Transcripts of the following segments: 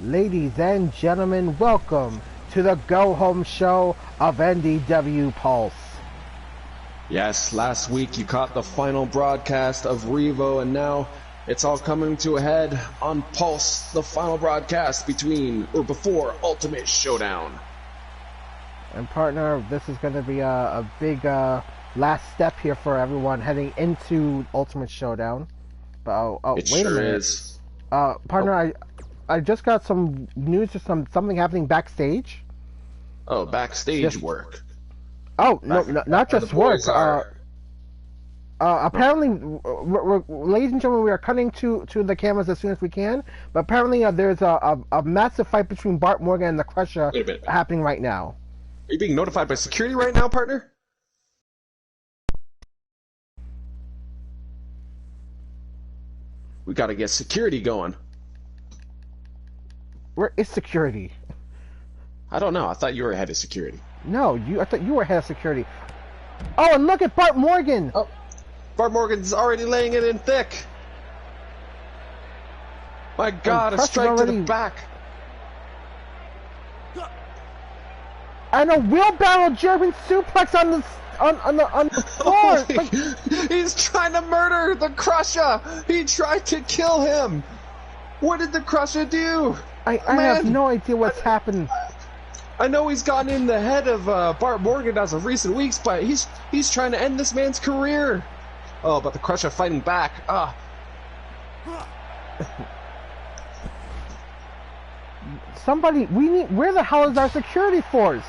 Ladies and gentlemen, welcome to the go-home show of NDW Pulse. Yes, last week you caught the final broadcast of Revo, and now it's all coming to a head on Pulse, the final broadcast before Ultimate Showdown. And partner, this is going to be a big last step here for everyone heading into Ultimate Showdown. But It wait a sure minute. is. Partner, I just got some news of something happening backstage. Oh, backstage work. Oh, no, not just work. Apparently, ladies and gentlemen, we are cutting to the cameras as soon as we can. But apparently, there's a massive fight between Bart Morgan and the Crusher happening right now. Are you being notified by security right now, partner? We gotta get security going. Where is security? I don't know. I thought you were head of security. No, I thought you were head of security. Oh, and look at Bart Morgan! Oh, Bart Morgan's already laying it in thick. My God, a strike to the back. And a wheelbarrow German suplex on the floor. He's trying to murder the Crusher. He tried to kill him. What did the Crusher do? I have no idea what's happened. I know he's gotten in the head of Bart Morgan as of recent weeks, but he's trying to end this man's career. Oh, but the Crusher fighting back. Somebody, where the hell is our security force?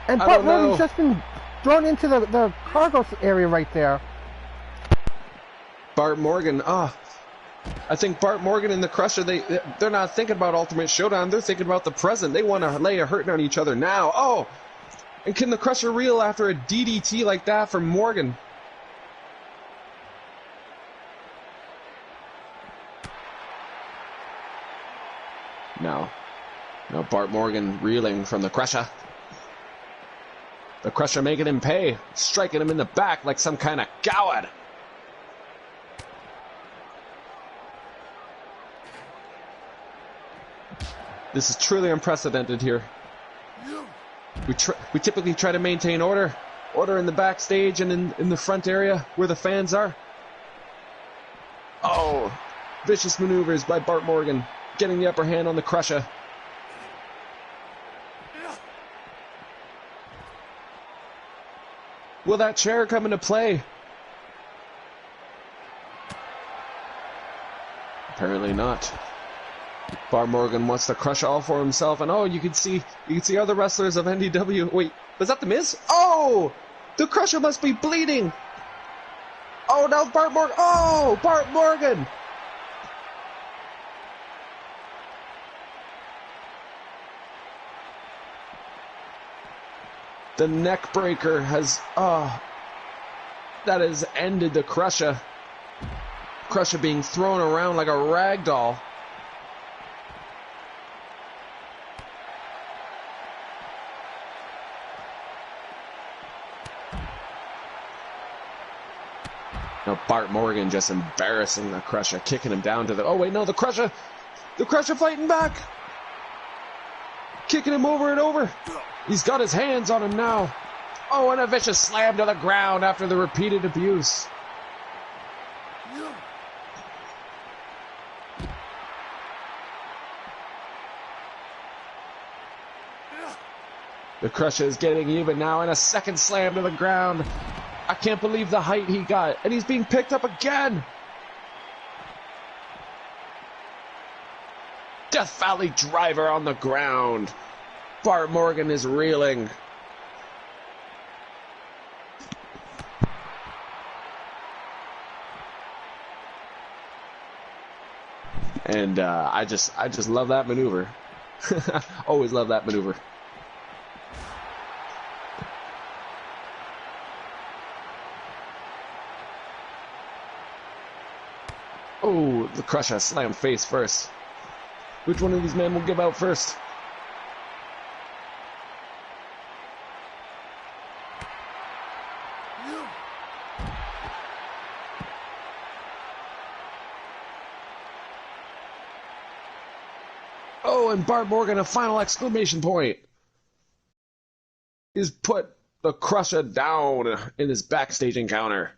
And Bart Morgan's just been thrown into the cargo area right there. Bart Morgan, I think Bart Morgan and the Crusher, they're not thinking about Ultimate Showdown, they're thinking about the present. They want to lay a hurting on each other now. Oh, and can the Crusher reel after a DDT like that from Morgan? No, Bart Morgan reeling from the Crusher. The Crusher making him pay, striking him in the back like some kind of coward. This is truly unprecedented here. We typically try to maintain order in the backstage and in the front area where the fans are. Oh, vicious maneuvers by Bart Morgan, getting the upper hand on the Crusher. Will that chair come into play? Apparently not. Bart Morgan wants to crush all for himself, and you can see other wrestlers of NDW. Wait, was that the Miz? Oh, the Crusher must be bleeding. Oh, now Bart Morgan. Oh, Bart Morgan. The neck breaker has that has ended the Crusher. Crusher being thrown around like a rag doll. Now Bart Morgan just embarrassing the Crusher, kicking him down to the... Oh, wait, no, the Crusher fighting back. Kicking him over and over. He's got his hands on him now. Oh, and a vicious slam to the ground after the repeated abuse. The Crusher is getting even now, and a second slam to the ground. I can't believe the height he got, and he's being picked up again. Death Valley driver on the ground. Bart Morgan is reeling. And I just love that maneuver. Always love that maneuver. Oh, the Crusher slammed face first. Which one of these men will give out first? Oh, and Bart Morgan, a final exclamation point. He's put the Crusher down in his backstage encounter.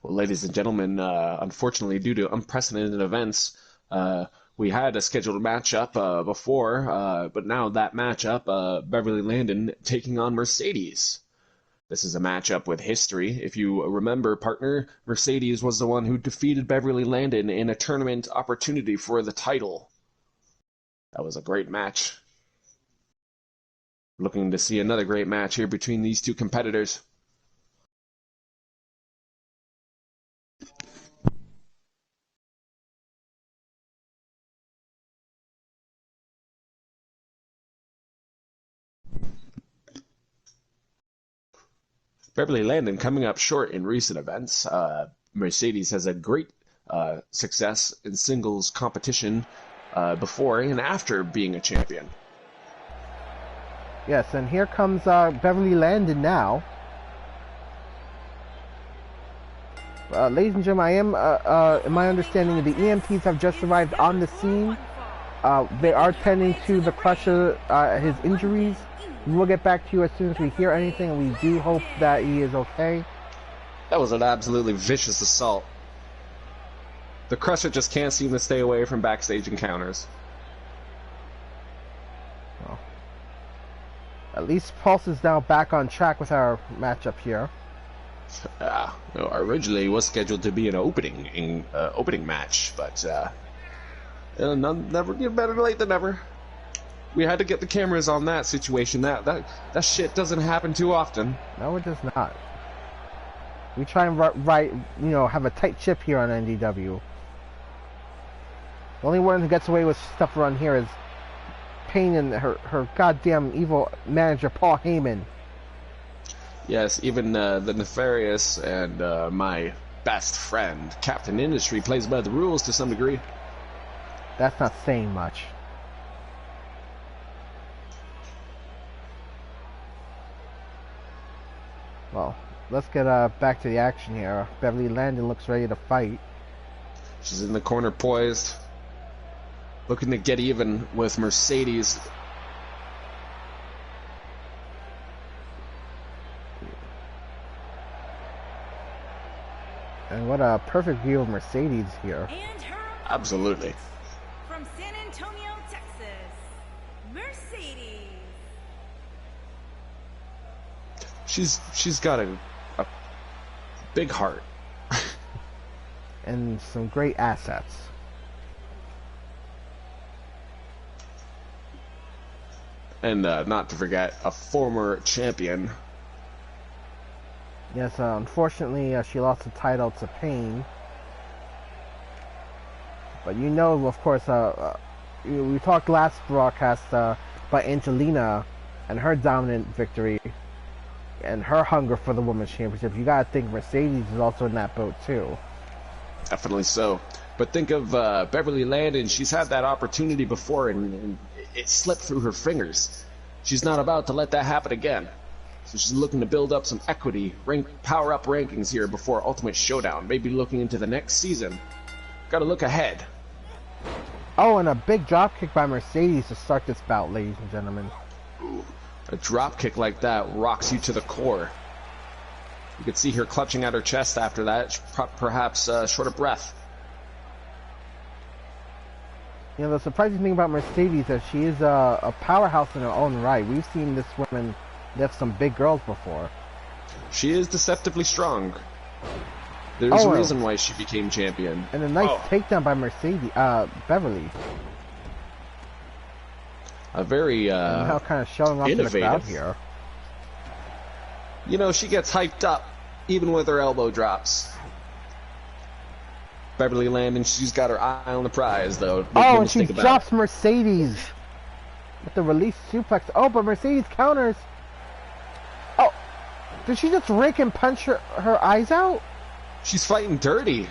Well, ladies and gentlemen, unfortunately, due to unprecedented events, we had a scheduled matchup before, but now that matchup, Beverly Landon taking on Mercedes. This is a matchup with history. If you remember, partner, Mercedes was the one who defeated Beverly Landon in a tournament opportunity for the title. That was a great match. Looking to see another great match here between these two competitors. Beverly Landon coming up short in recent events. Mercedes has had great success in singles competition before and after being a champion. Yes, and here comes Beverly Landon now. Ladies and gentlemen, I am, in my understanding, the EMTs have just arrived on the scene. They are tending to the Crusher, his injuries. We'll get back to you as soon as we hear anything. We do hope that he is okay. That was an absolutely vicious assault. The Crusher just can't seem to stay away from backstage encounters. Well, at least Pulse is now back on track with our matchup here. Originally it was scheduled to be an opening match, but never better late than never. We had to get the cameras on that situation. That shit doesn't happen too often. No, it does not. We try and have a tight ship here on NDW. The only one who gets away with stuff around here is Payne and her goddamn evil manager Paul Heyman. Yes, even the nefarious and my best friend Captain Industry plays by the rules to some degree. That's not saying much. Well, let's get back to the action here. Beverly Landon looks ready to fight. She's in the corner poised, looking to get even with Mercedes. And what a perfect view of Mercedes here. Absolutely. From San Antonio, Texas, Mercedes. She's got a big heart. And some great assets. And not to forget, a former champion. Yes, unfortunately, she lost the title to Payne. But of course, we talked last broadcast about Angelina and her dominant victory and her hunger for the Women's Championship. You gotta think Mercedes is also in that boat too. Definitely so. But think of Beverly Landon. She's had that opportunity before and it slipped through her fingers. She's not about to let that happen again. So she's looking to build up some equity, power up rankings here before Ultimate Showdown. Maybe looking into the next season. Gotta look ahead. Oh, and a big drop kick by Mercedes to start this bout, ladies and gentlemen. Ooh, a drop kick like that rocks you to the core. You could see her clutching at her chest after that, perhaps short of breath. The surprising thing about Mercedes is she is a powerhouse in her own right. We've seen this woman lift some big girls before. She is deceptively strong. There's a reason why she became champion. And a nice takedown by Beverly. A very now kind of showing off innovative. To the crowd here. She gets hyped up even with her elbow drops. Beverly Landon, she's got her eye on the prize though. And she drops Mercedes with the release suplex. Oh, but Mercedes counters. Oh, did she just rake and punch her eyes out? She's fighting dirty.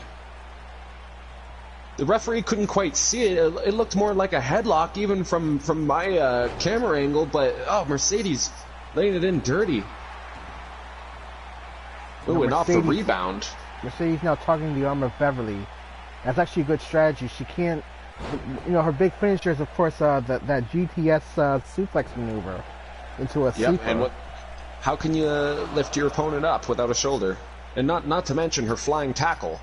The referee couldn't quite see it. It looked more like a headlock even from my camera angle, but Mercedes laying it in dirty. Ooh, and off the rebound. Mercedes now targeting the arm of Beverly. That's actually a good strategy. She can't, her big finisher is, of course, that GTS suplex maneuver into a Yep, super. and how can you lift your opponent up without a shoulder? And not to mention her flying tackle.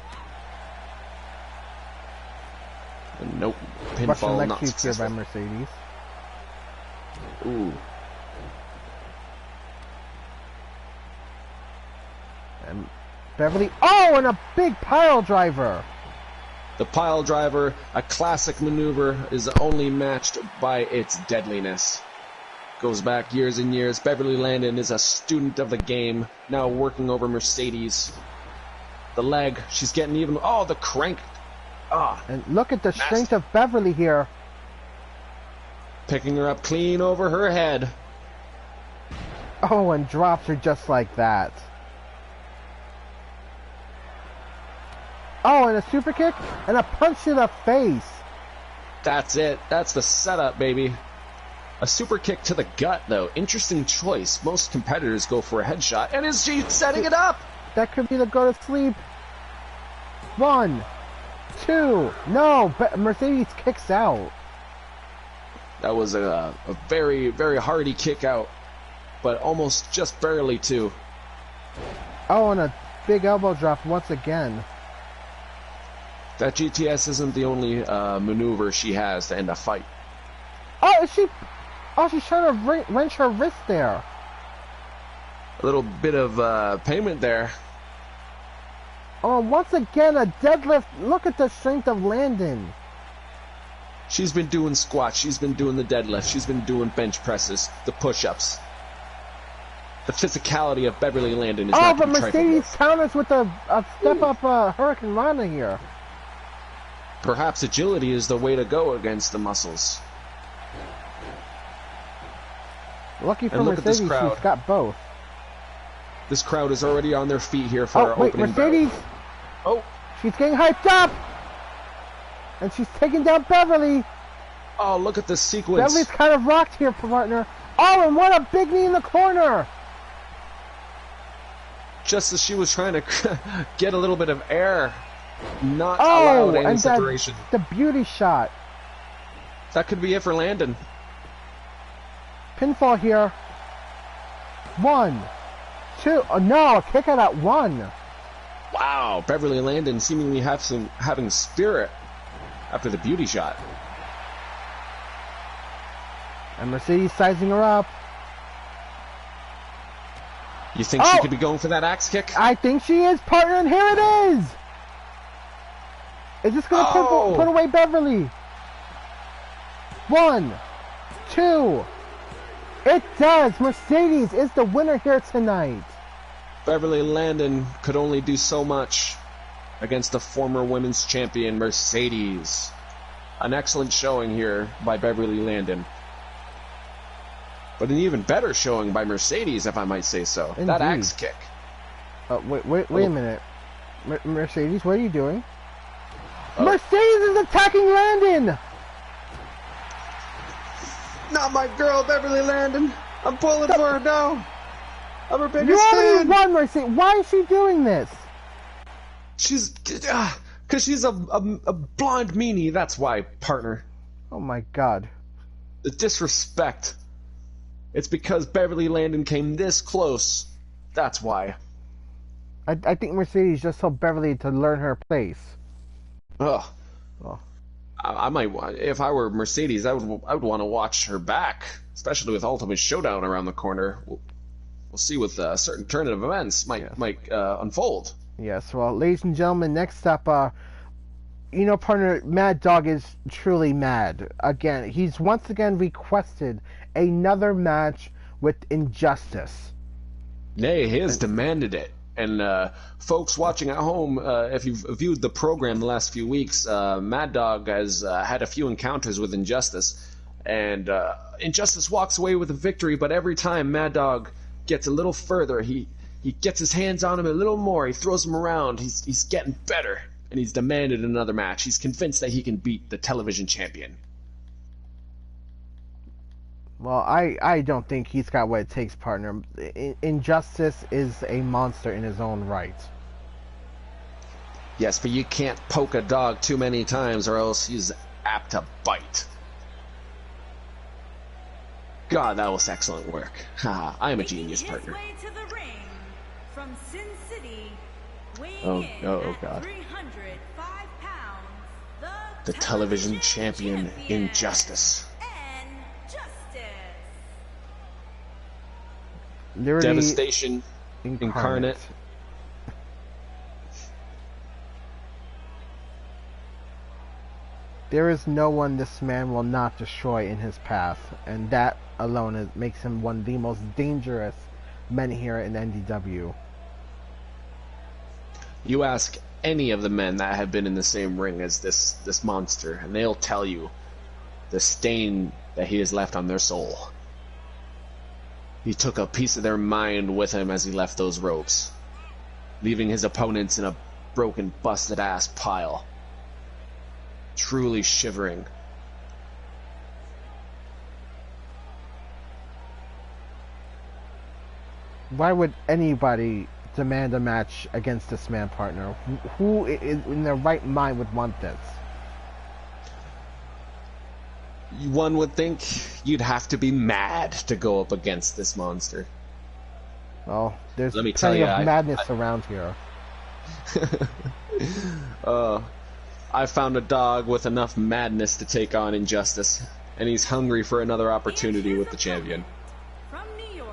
And nope, pinfall Russian not leg sweep here by successful. Mercedes. Ooh. And Beverly, oh, and a big pile driver. The pile driver, a classic maneuver, is only matched by its deadliness. Goes back years and years. Beverly Landon is a student of the game, now working over Mercedes. The leg, she's getting even. Oh, the crank. Ah. And look at the strength of Beverly here. Picking her up clean over her head. Oh, and drops her just like that. Oh, and a super kick and a punch to the face. That's it. That's the setup, baby. A super kick to the gut, though. Interesting choice. Most competitors go for a headshot. And is she setting it up? That could be the go to sleep. 1, 2. No, Mercedes kicks out. That was a very, very hearty kick out. But almost just barely, too. Oh, and a big elbow drop once again. That GTS isn't the only maneuver she has to end a fight. Oh, is she... Oh, she's trying to wrench her wrist there. A little bit of payment there. Oh, once again, a deadlift. Look at the strength of Landon. She's been doing squats. She's been doing the deadlift. She's been doing bench presses, the push-ups. The physicality of Beverly Landon is not to but be trifled Mercedes with. counters with a step-up Hurricane Rana here. Perhaps agility is the way to go against the muscles. Lucky for And look at this Mercedes, crowd. she's got both. This crowd is already on their feet here for our Wait, opening Mercedes! bout. Oh, She's getting hyped up! And she's taking down Beverly. oh, look at this sequence. Beverly's kind of rocked here, partner. Oh, and what a big knee in the corner! Just as she was trying to get a little bit of air, not allowed any and separation. the beauty shot. That could be it for Landon. Pinfall here. 1, 2. Oh, no, a kick out at 1. Wow, Beverly Landon seemingly having spirit after the beauty shot. And Mercedes sizing her up. You think she could be going for that axe kick? I think she is, partner, and here it is! Is this going to put away Beverly? 1, 2. It does! Mercedes is the winner here tonight. Beverly Landon could only do so much against the former women's champion, Mercedes. An excellent showing here by Beverly Landon. But an even better showing by Mercedes, if I might say so. Indeed. That axe kick. Wait a minute. Mercedes, what are you doing? Mercedes is attacking Landon! Not my girl, Beverly Landon. I'm pulling for her now. I'm her biggest You already fan. won, Mercedes. Why is she doing this? She's... Because she's a blonde meanie, that's why, partner. Oh my god. The disrespect. It's because Beverly Landon came this close. That's why. I think Mercedes just told Beverly to learn her place. Ugh. Oh. I might, if I were Mercedes, I would want to watch her back, especially with Ultimate Showdown around the corner. We'll see with certain turn of events might unfold. Yes, well, ladies and gentlemen, next up, partner, Mad Dog is truly mad. Again, he's once again requested another match with Injustice. Nay, he has demanded it. And folks watching at home, if you've viewed the program the last few weeks, Mad Dog has had a few encounters with Injustice. And Injustice walks away with a victory, but every time Mad Dog gets a little further, he gets his hands on him a little more, he throws him around, he's getting better, and he's demanded another match. He's convinced that he can beat the television champion. Well, I don't think he's got what it takes, partner. Injustice is a monster in his own right. Yes, but you can't poke a dog too many times or else he's apt to bite. God, that was excellent work. Ha, I am a genius, partner. Way to the ring from Sin City, weighing Oh, in oh at God. 305 pounds, The television champion, Injustice. and Justice. Literally Devastation incarnate. There is no one this man will not destroy in his path, and that alone makes him one of the most dangerous men here in NDW. You ask any of the men that have been in the same ring as this monster, and they'll tell you the stain that he has left on their soul. He took a piece of their mind with him as he left those ropes, leaving his opponents in a broken, busted-ass pile, truly shivering. Why would anybody demand a match against this man, partner? Who in their right mind would want this? One would think you'd have to be mad to go up against this monster. Well, there's Let me tell plenty you, of madness around here. I found a dog with enough madness to take on Injustice, and he's hungry for another opportunity with the champion. From New York,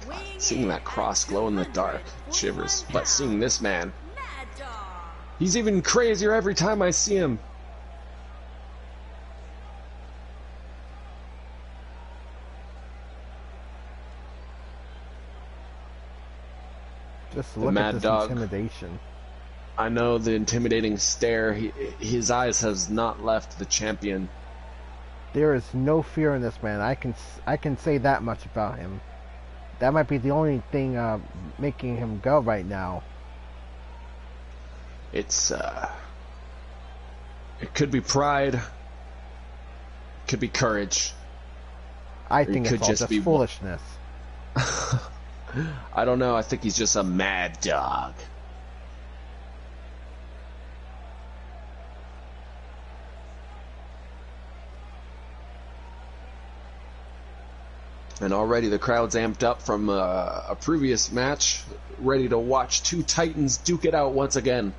weighing Seeing in that cross at glow in the dark 241 shivers, but seeing this man, Mad Dog. he's even crazier every time I see him. Just look at Mad this Dog. intimidation. I know the intimidating stare. His eyes has not left the champion. There is no fear in this man. I can say that much about him. That might be the only thing making him go right now. It's it could be pride, it could be courage. I Or think he it's could all just just be foolishness. I don't know. I think he's just a mad dog. And already the crowd's amped up from a previous match, ready to watch two titans duke it out once again.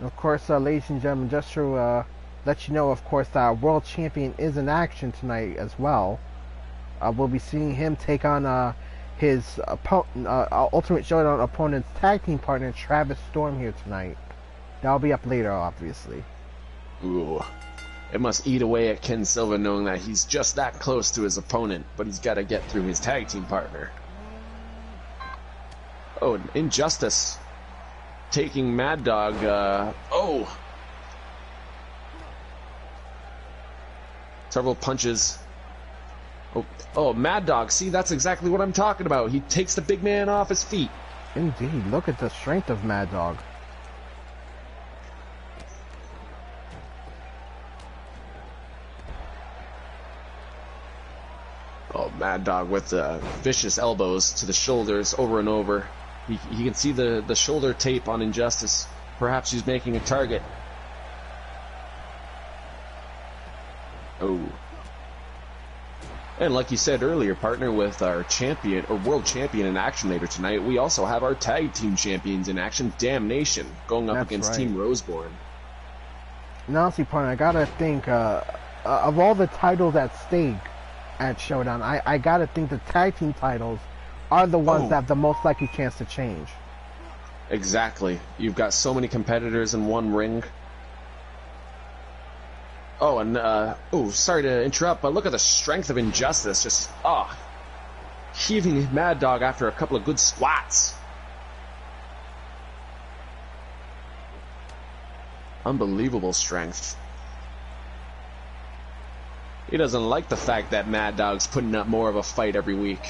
Of course, ladies and gentlemen, just to let you know, of course, World Champion is in action tonight as well. We'll be seeing him take on his Ultimate Showdown opponent's tag team partner, Travis Storm, here tonight. That'll be up later, obviously. Ooh. It must eat away at Ken Silva knowing that he's just that close to his opponent, but he's got to get through his tag team partner. Oh, Injustice taking Mad Dog. Several punches. Oh, Mad Dog. See, that's exactly what I'm talking about. He takes the big man off his feet. Indeed, look at the strength of Mad Dog. Oh, Mad Dog with vicious elbows to the shoulders over and over. He can see the shoulder tape on Injustice. Perhaps he's making a target. Oh. And like you said earlier, partner, with our champion, or world champion in action later tonight, we also have our tag team champions in action, Damnation, going up That's against right. Team Roseborn. And honestly, partner, I gotta think, of all the titles at stake at Showdown, I gotta think the tag team titles are the ones that have the most likely chance to change. Exactly. You've got so many competitors in one ring. Oh, and, sorry to interrupt, but look at the strength of Injustice. Just, heaving Mad Dog after a couple of good squats. Unbelievable strength. He doesn't like the fact that Mad Dog's putting up more of a fight every week.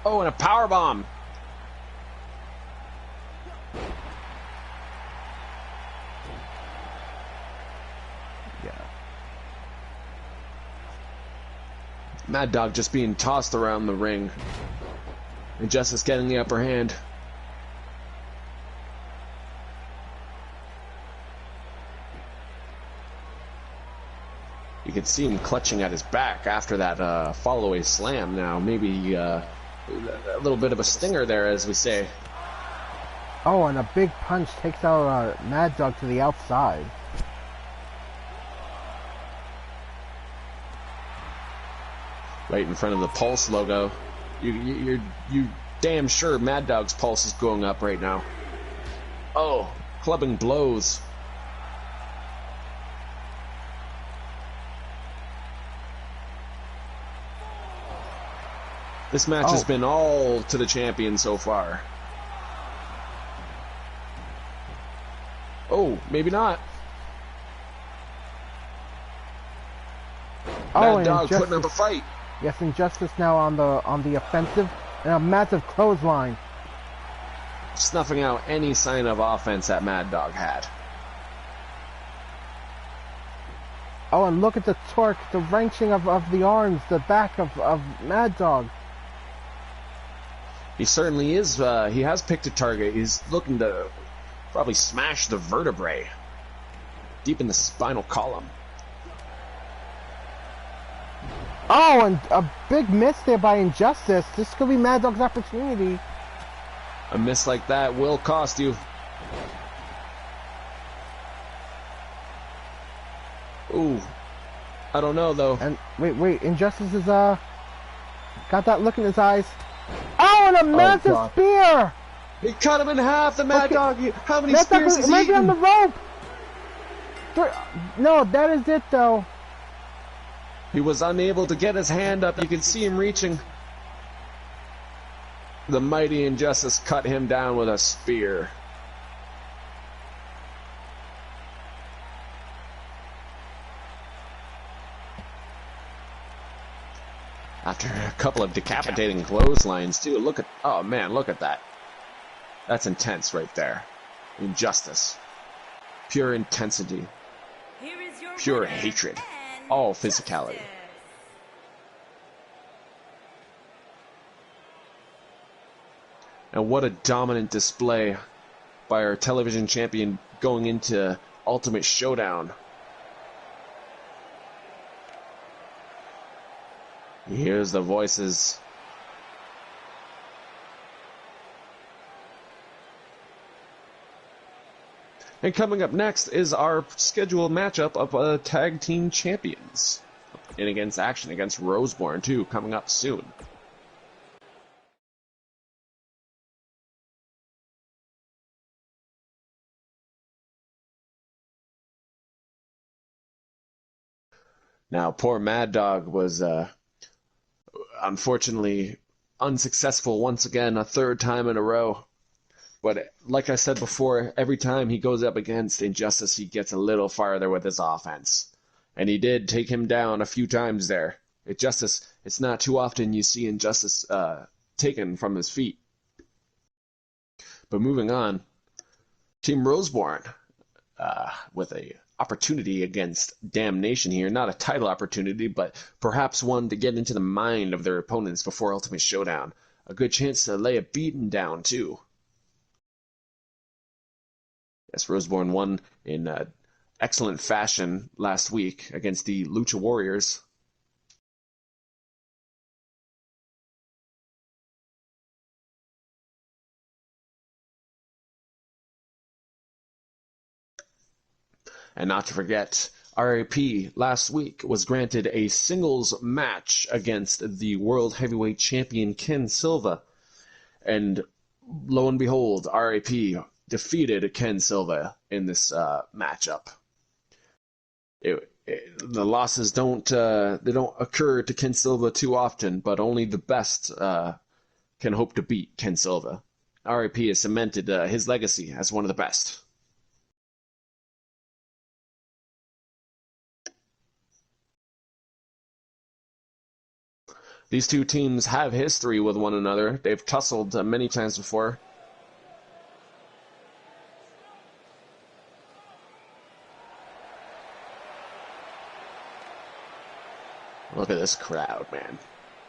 Oh, and a powerbomb. Yeah. Mad Dog just being tossed around the ring. Injustice getting the upper hand. You can see him clutching at his back after that fall-away slam now. Maybe a little bit of a stinger there, as we say. Oh, and a big punch takes out Mad Dog to the outside. Right in front of the Pulse logo. You damn sure Mad Dog's pulse is going up right now. Oh, clubbing blows. This match has been all to the champion so far. Oh, maybe not. Mad Dog putting up a fight. Yes, Injustice now on the offensive, and a massive clothesline. Snuffing out any sign of offense that Mad Dog had. Oh, and look at the torque, the wrenching of the arms, the back of Mad Dog. He certainly is. He has picked a target. He's looking to probably smash the vertebrae deep in the spinal column. Oh, and a big miss there by Injustice. This could be Mad Dog's opportunity. A miss like that will cost you. Ooh. I don't know, though. And wait. Injustice is, got that look in his eyes. Oh, and a massive spear! He cut him in half, the Mad Dog. How many Mad spears Dog is might he be on the eaten? rope. No, that is it, though. He was unable to get his hand up. You can see him reaching. The mighty Injustice cut him down with a spear. After a couple of decapitating clotheslines, too. Look at, oh man, look at that. That's intense right there. Injustice. Pure intensity. Pure hatred. All physicality. And what a dominant display by our television champion going into Ultimate Showdown. Here's the voices. And coming up next is our scheduled matchup of tag team champions. In against action against Roseborn too, coming up soon. Now, poor Mad Dog was unfortunately unsuccessful once again, a third time in a row. But like I said before, every time he goes up against Injustice, he gets a little farther with his offense. And he did take him down a few times there. It's not too often you see Injustice taken from his feet. But moving on, Team Roseborn with a opportunity against Damnation here. Not a title opportunity, but perhaps one to get into the mind of their opponents before Ultimate Showdown. A good chance to lay a beating down, too. Yes, Roseborn won in excellent fashion last week against the Lucha Warriors. And not to forget, RAP last week was granted a singles match against the World Heavyweight Champion Ken Silva. And lo and behold, RAP defeated Ken Silva in this matchup. The losses don't occur to Ken Silva too often, but only the best can hope to beat Ken Silva. RAP has cemented his legacy as one of the best. These two teams have history with one another. They've tussled many times before. Look at this crowd, man.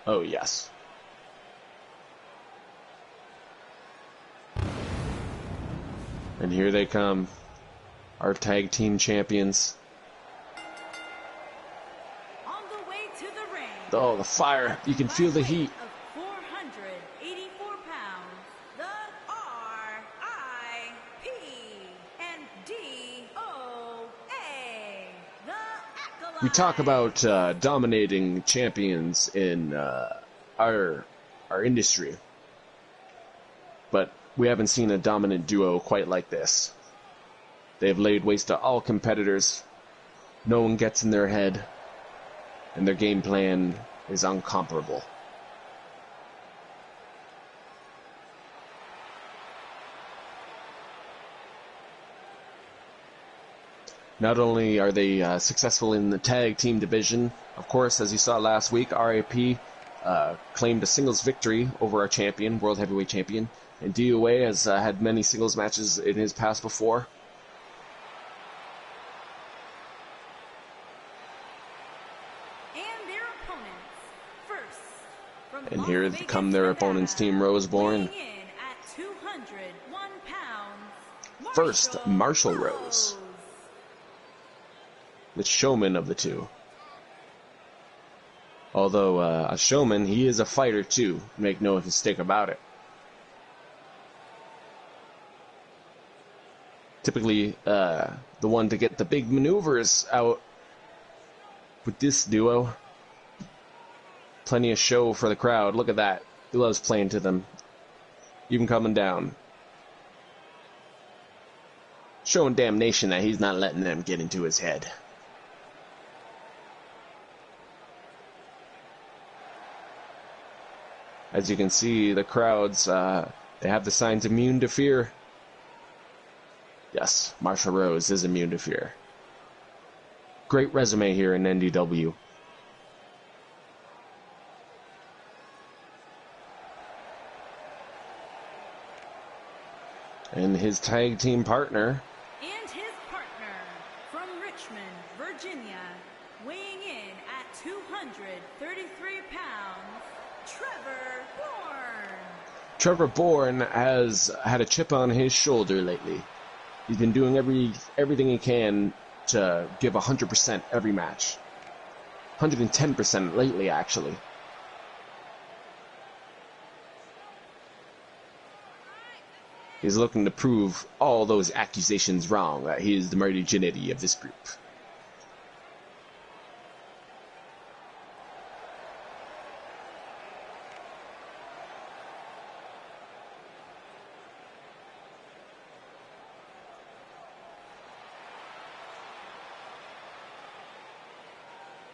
Oh, yes. And here they come. Our tag team champions. Oh, the fire. You can feel the heat. Of 484 pounds, the RIP and DOA, the Acolyte. We talk about dominating champions in our industry, but we haven't seen a dominant duo quite like this. They've laid waste to all competitors. No one gets in their head, and their game plan is incomparable. Not only are they successful in the tag team division, of course, as you saw last week, RIP claimed a singles victory over our champion, World Heavyweight Champion, and DOA has had many singles matches in his past before. And their opponents, first, from And Las here Vegas, come their Nevada, opponents, Team Roseborn. weighing in at 201 pounds, First, Marshall Rose, the showman of the two. Although a showman, he is a fighter too. Make no mistake about it. Typically, the one to get the big maneuvers out with this duo. Plenty of show for the crowd. Look at that. He loves playing to them. Even coming down. Showing damnation that he's not letting them get into his head. As you can see, the crowds, they have the signs immune to fear. Yes, Marshall Rose is immune to fear. Great resume here in NDW. And his tag team partner. And his partner, from Richmond, Virginia, weighing in at 233 pounds, Trevor Bourne. Trevor Bourne has had a chip on his shoulder lately. He's been doing everything he can to give 100% every match. 110% lately, actually. He's looking to prove all those accusations wrong, that he is the Marty Jannetty of this group.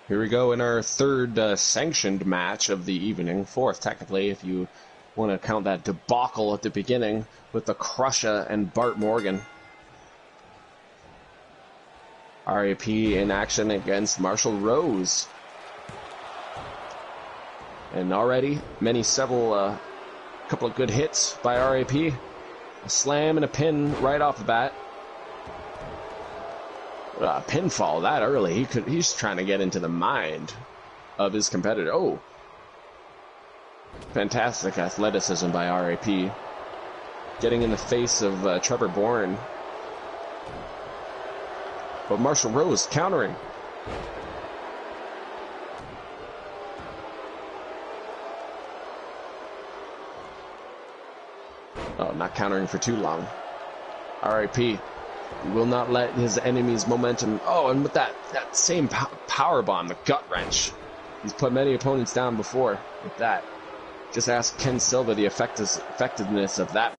Here we go in our third sanctioned match of the evening, fourth technically, if you want to count that debacle at the beginning with the Crusher and Bart Morgan. RIP in action against Marshall Rose. And already, several couple of good hits by RIP. A slam and a pin right off the bat. Pinfall that early. He's trying to get into the mind of his competitor. Oh. Fantastic athleticism by RIP. Getting in the face of Trevor Bourne. But Marshall Rose countering. Oh, not countering for too long. RIP. He will not let his enemy's momentum... Oh, and with that same power bomb, the gut wrench. He's put many opponents down before with that. Just ask Ken Silva the effectiveness of that.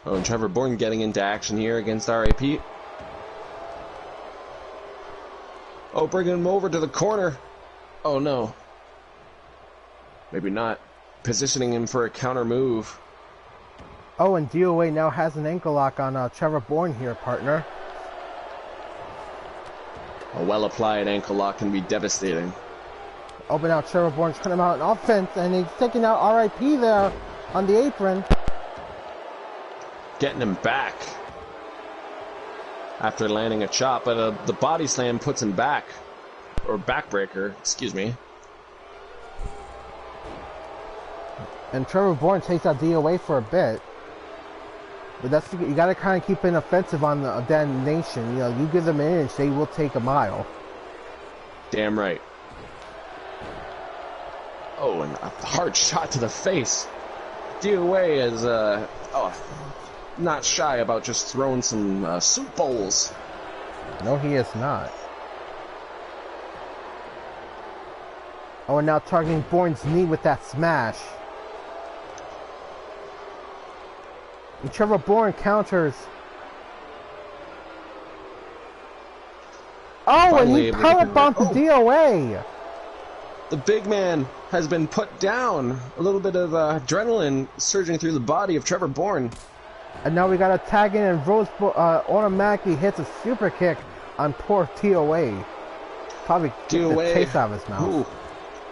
Oh, and Trevor Bourne getting into action here against RIP. Oh, bringing him over to the corner. Oh, no. Maybe not. Positioning him for a counter move. Oh, and DOA now has an ankle lock on Trevor Bourne here, partner. A well-applied ankle lock can be devastating. Oh, but now Trevor Bourne's putting him out in offense, and he's taking out RIP there on the apron. Getting him back. After landing a chop, but the body slam puts him back. or backbreaker, excuse me. And Trevor Bourne takes out DOA for a bit. But that's, you got to kind of keep an offensive on the nation. You know, you give them an inch, they will take a mile. Damn right. Oh, and a hard shot to the face. DOA is not shy about just throwing some soup bowls. No, he is not. Oh, and now targeting Bourne's knee with that smash. And Trevor Bourne counters. Oh, Finally and he power bombed the DOA. The big man has been put down. A little bit of adrenaline surging through the body of Trevor Bourne. And now we got a tag in, and Rose automatically hits a super kick on poor DOA. Probably kicked the taste out of his mouth. Ooh,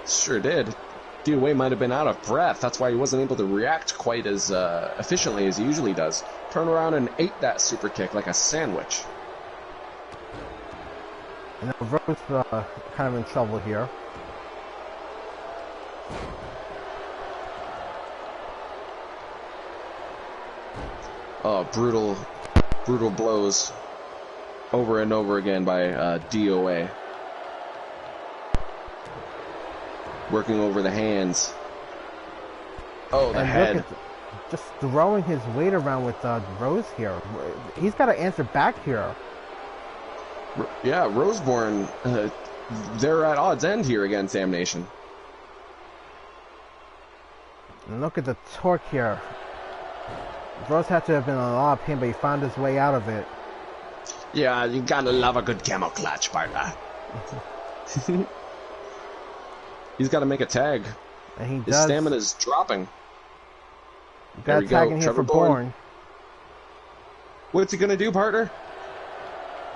sure did. DOA might have been out of breath. That's why he wasn't able to react quite as efficiently as he usually does. Turned around and ate that super kick like a sandwich. And now Rose kind of in trouble here. Oh, brutal blows over and over again by DOA. Working over the hands. Oh, the head. Look at just throwing his weight around with Rose here. He's got to answer back here. Yeah, Roseborn, they're at odds end here against Damnation. And look at the torque here. Rose had to have been in a lot of pain, but he found his way out of it. Yeah, you gotta love a good camel clutch, partner. He's got to make a tag. And he His does. stamina's dropping. Got a tag in here for Bourne. What's he gonna do, partner?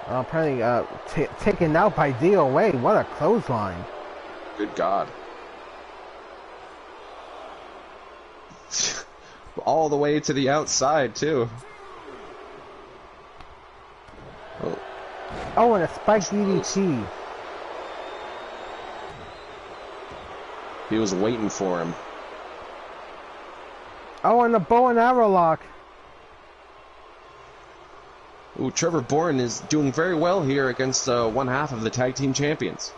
Apparently taken out by DOA. What a clothesline. Good God. All the way to the outside, too. Oh, and a spike DDT. He was waiting for him. Oh, and the bow and arrow lock. Ooh, Trevor Bourne is doing very well here against one half of the tag team champions.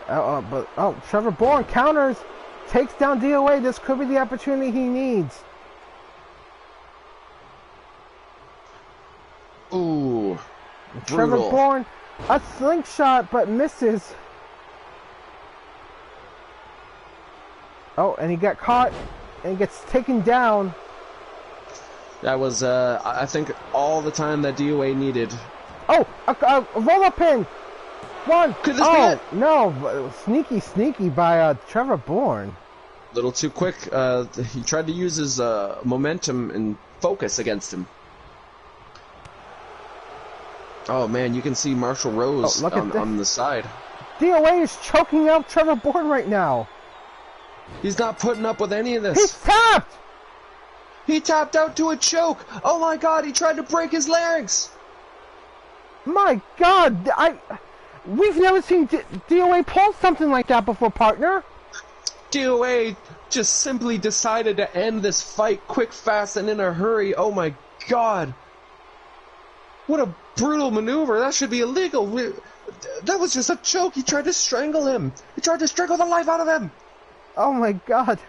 But Trevor Bourne counters, takes down DOA. This could be the opportunity he needs. Ooh, Trevor brutal. Bourne, a slingshot, but misses. Oh, and he got caught and gets taken down. That was, I think, all the time that DOA needed. Oh, a roll-up pin. One. Could this be it? No, sneaky by Trevor Bourne. A little too quick. He tried to use his momentum and focus against him. Oh man, you can see Marshall Rose on the side. DOA is choking out Trevor Bourne right now. He's not putting up with any of this. He's tapped! He tapped out to a choke. Oh my God, he tried to break his larynx. My God, we've never seen DOA pull something like that before, partner. DOA just simply decided to end this fight quick, fast, and in a hurry. Oh my God. What a brutal maneuver. That should be illegal. That was just a choke. He tried to strangle him. He tried to strangle the life out of him. Oh my God.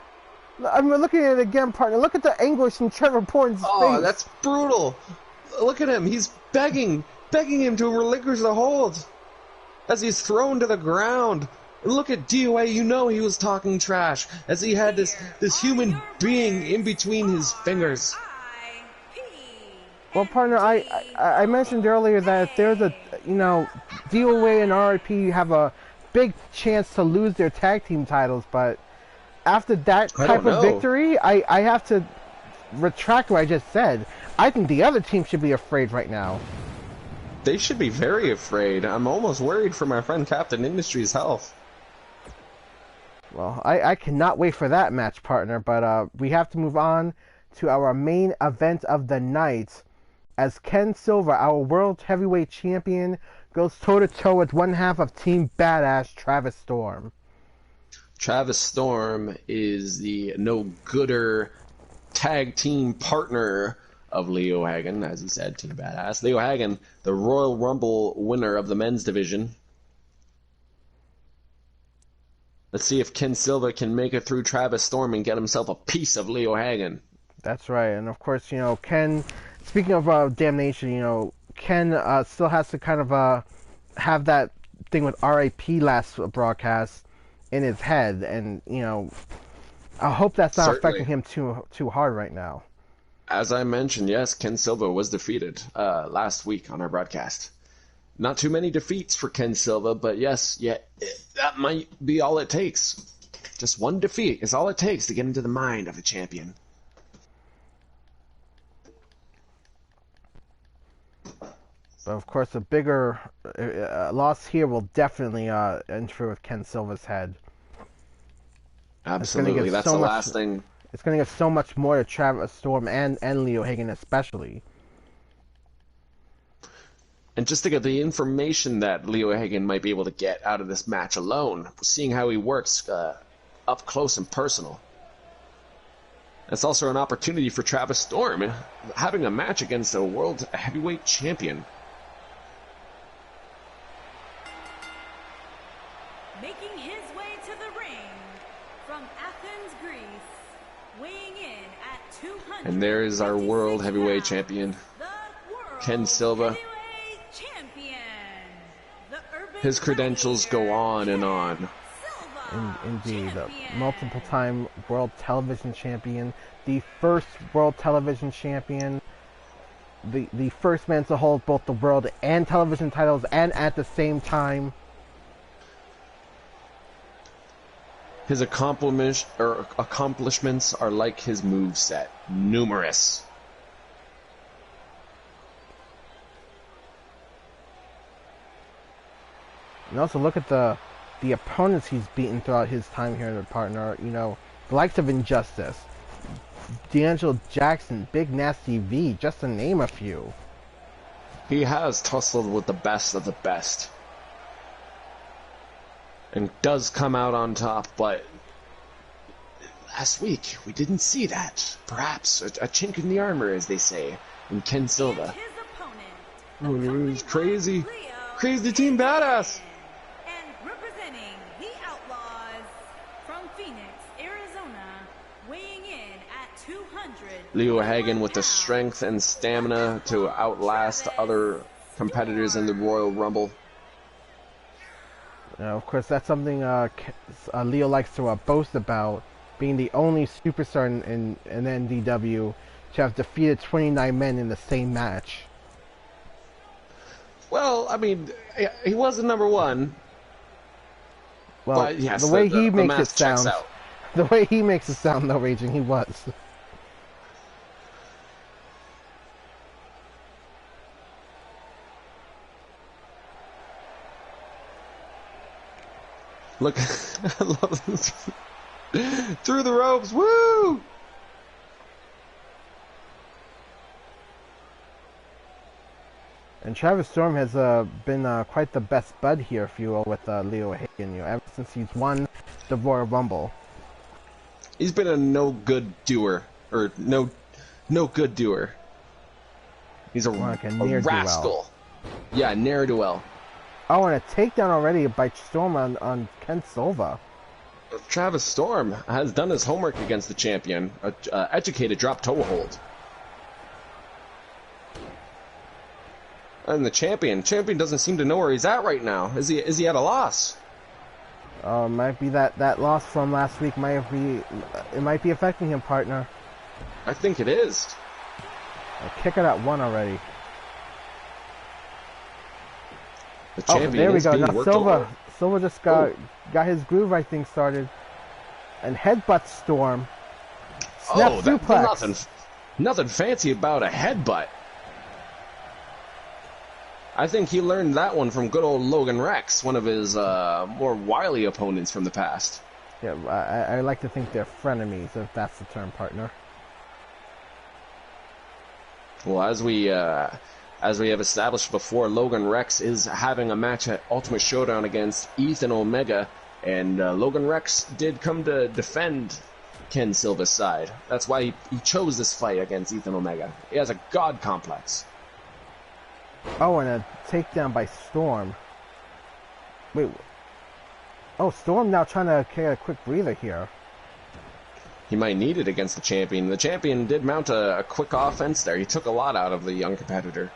I'm looking at it again, partner. Look at the anguish in Trevor Bourne's face. Oh, that's brutal. Look at him. He's begging him to relinquish the hold as he's thrown to the ground. And look at DOA. You know he was talking trash as he had this human being in between his fingers. Well, partner, I mentioned earlier that if there's a, DOA and RIP have a big chance to lose their tag team titles, but after that type of victory, I have to retract what I just said. I think the other team should be afraid right now. They should be very afraid. I'm almost worried for my friend Captain Industries' health. Well, I cannot wait for that match, partner, but we have to move on to our main event of the night, as Ken Silver, our World Heavyweight Champion, Goes toe-to-toe with one half of Team Badass, Travis Storm. Travis Storm is the no-gooder tag team partner of Leo Hagen, as he said, Team Badass. Leo Hagen, the Royal Rumble winner of the men's division. Let's see if Ken Silva can make it through Travis Storm and get himself a piece of Leo Hagen. That's right, and of course, Ken, speaking of Damnation, Ken still has to kind of have that thing with RIP last broadcast in his head, and, I hope that's not affecting him too hard right now. As I mentioned, yes, Ken Silva was defeated last week on our broadcast. Not too many defeats for Ken Silva, but yes, that might be all it takes. Just one defeat is all it takes to get into the mind of a champion. But of course, a bigger loss here will definitely interfere with Ken Silva's head. Absolutely, that's the last thing. It's going to give so much more to Travis Storm and Leo Hagen especially. And just to get the information that Leo Hagen might be able to get out of this match alone, seeing how he works up close and personal. That's also an opportunity for Travis Storm, having a match against a world heavyweight champion. Making his way to the ring from Athens, Greece, weighing in at 200. And there is our world heavyweight champion, Ken Silva. His credentials go on and on. Indeed, multiple-time world television champion, the first world television champion, the first man to hold both the world and television titles, and at the same time. His accomplishments are like his moveset, numerous. And also look at the opponents he's beaten throughout his time here, partner. The likes of Injustice, D'Angelo Jackson, Big Nasty V, just to name a few. He has tussled with the best of the best. And does come out on top, but last week we didn't see that. Perhaps a chink in the armor, as they say, in Ken Silva. Oh, it was crazy. Crazy Team Badass. Leo Hagen with the strength and stamina to outlast other competitors in the Royal Rumble. Of course, that's something Leo likes to boast about, being the only superstar in NDW to have defeated 29 men in the same match. Well, I mean, he wasn't number one. Well, but yes, the way he makes it sound, though, Raging, he was. Look, I love this. Through the ropes, woo! And Travis Storm has been quite the best bud here, if you will, with Leo Hagen, ever since he's won the Royal Rumble. He's been a no-good doer, or no-good doer. He's a rascal. Yeah, ne'er-do-well. Oh, and a takedown already by Storm on Ken Silva. Travis Storm has done his homework against the champion. Educated drop toe hold. And the champion doesn't seem to know where he's at right now. Is he at a loss? Might be that loss from last week. It might be affecting him, partner. I think it is. Kick it at one already. The champion there we is go. being Now worked over. Silva just got his groove, I think, started, and headbutt Storm. Snap suplex. Nothing fancy about a headbutt. I think he learned that one from good old Logan Rex, one of his more wily opponents from the past. Yeah, I like to think they're frenemies, if that's the term, partner. Well, as we As we have established before, Logan Rex is having a match at Ultimate Showdown against Ethan Omega, and Logan Rex did come to defend Ken Silva's side. That's why he chose this fight against Ethan Omega. He has a god complex. Oh, and a takedown by Storm. Wait. Oh, Storm now trying to get a quick breather here. He might need it against the champion. The champion did mount a quick offense there. He took a lot out of the young competitor.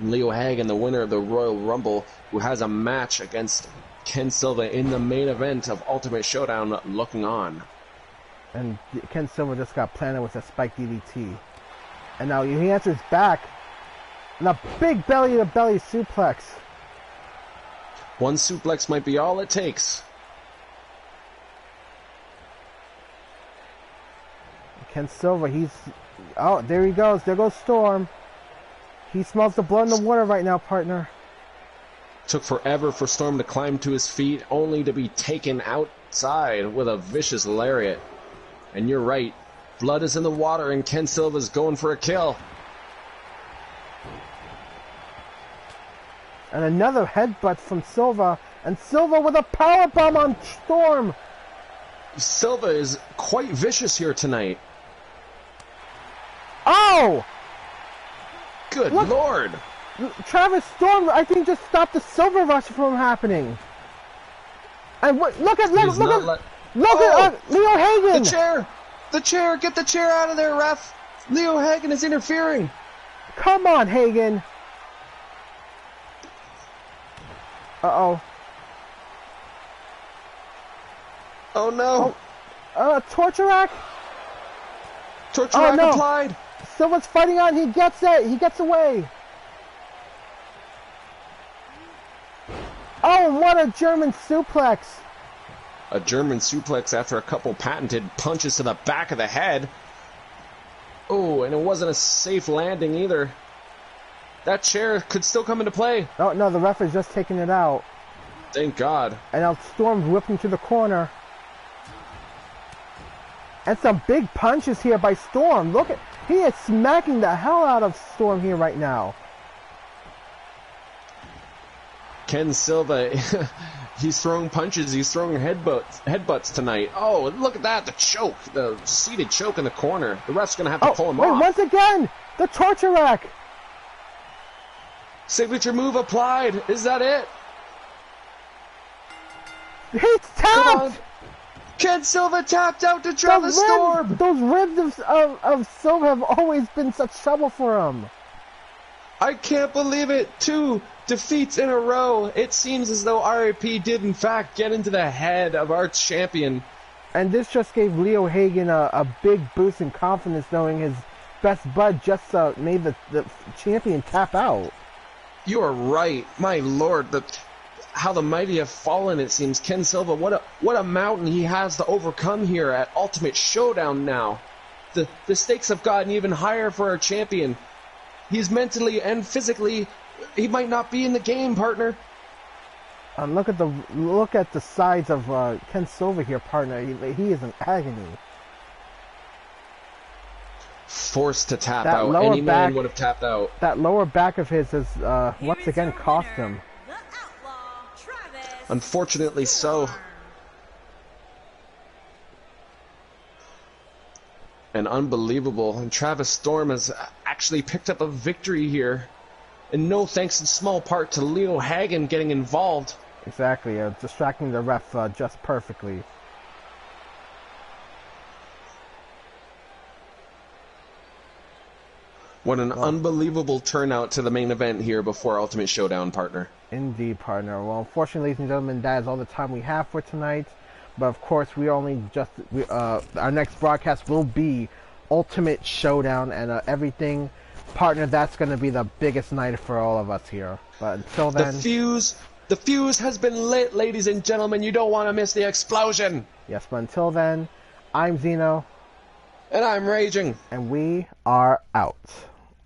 Leo Hagen, the winner of the Royal Rumble, who has a match against Ken Silva in the main event of Ultimate Showdown, looking on. And Ken Silva just got planted with a spike DDT. And now he answers back. And a big belly-to-belly suplex. One suplex might be all it takes. Ken Silva, he's... Oh, there he goes. There goes Storm. He smells the blood in the water right now, partner. Took forever for Storm to climb to his feet, only to be taken outside with a vicious lariat. And you're right. Blood is in the water, and Ken Silva's going for a kill. And another headbutt from Silva. And Silva with a powerbomb on Storm. Silva is quite vicious here tonight. Oh! Good Lord! Travis Storm, I think, just stopped the Silver Rush from happening. And look at Leo Hagen! The chair! Get the chair out of there, ref! Leo Hagen is interfering. Come on, Hagen. Uh-oh. Oh no! Torture rack? Torture rack applied! Silva's fighting on, he gets it! He gets away! Oh, what a German suplex! A German suplex after a couple patented punches to the back of the head. Oh, and it wasn't a safe landing either. That chair could still come into play. Oh, no, the ref is just taking it out. Thank God. And now Storm's whipping to the corner. And some big punches here by Storm. Look at... He is smacking the hell out of Storm here right now. Ken Silva, he's throwing punches, he's throwing headbutts tonight. Oh, look at that, the choke, the seated choke in the corner. The ref's going to have to pull him off. Once again, the torture rack. Signature move applied. Is that it? He's tapped. Ken Silva tapped out to Travis Storm. Those ribs of Silva have always been such trouble for him. I can't believe it. 2 defeats in a row. It seems as though RIP did in fact get into the head of our champion. And this just gave Leo Hagen a big boost in confidence, knowing his best bud just made the champion tap out. You are right. My lord, how the mighty have fallen, it seems. Ken Silva, what a mountain he has to overcome here at Ultimate Showdown now. The stakes have gotten even higher for our champion. He's mentally and physically, he might not be in the game, partner. Look at the sides of Ken Silva here, partner. He is in agony. Forced to tap out. Any man would have tapped out. That lower back of his has once again cost him. Unfortunately so. And unbelievable. And Travis Storm has actually picked up a victory here. And no thanks in small part to Leo Hagen getting involved. Exactly, distracting the ref just perfectly. What an unbelievable turnout to the main event here before Ultimate Showdown, partner. Indeed, partner. Well, unfortunately, ladies and gentlemen, that is all the time we have for tonight. But of course, our next broadcast will be Ultimate Showdown and everything. Partner, that's going to be the biggest night for all of us here. But until then... The fuse has been lit, ladies and gentlemen. You don't want to miss the explosion. Yes, but until then, I'm Xeno. And I'm Raging. And we are out.